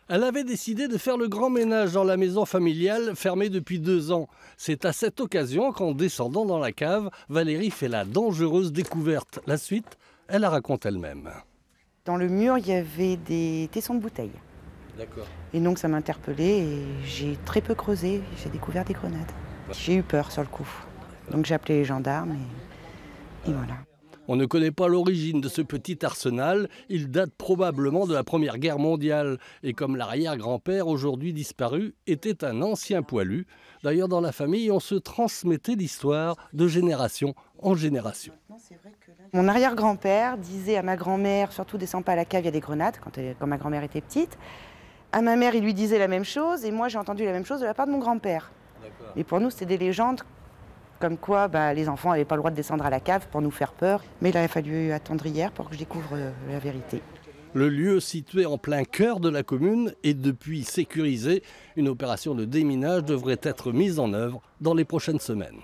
Elle avait décidé de faire le grand ménage dans la maison familiale fermée depuis 2 ans. C'est à cette occasion qu'en descendant dans la cave, Valérie fait la dangereuse découverte. La suite, elle la raconte elle-même. Dans le mur, il y avait des tessons de bouteilles. D'accord. Et donc ça m'a interpellée et j'ai très peu creusé, j'ai découvert des grenades. J'ai eu peur sur le coup. Donc j'ai appelé les gendarmes et voilà. On ne connaît pas l'origine de ce petit arsenal, il date probablement de la Première Guerre mondiale. Et comme l'arrière-grand-père, aujourd'hui disparu, était un ancien poilu. D'ailleurs, dans la famille, on se transmettait l'histoire de génération en génération. Mon arrière-grand-père disait à ma grand-mère, surtout descends pas à la cave, il y a des grenades, quand ma grand-mère était petite. À ma mère, il lui disait la même chose, et moi j'ai entendu la même chose de la part de mon grand-père. Mais pour nous, c'était des légendes, comme quoi les enfants n'avaient pas le droit de descendre à la cave pour nous faire peur. Mais il a fallu attendre hier pour que je découvre la vérité. Le lieu situé en plein cœur de la commune est depuis sécurisé. Une opération de déminage devrait être mise en œuvre dans les prochaines semaines.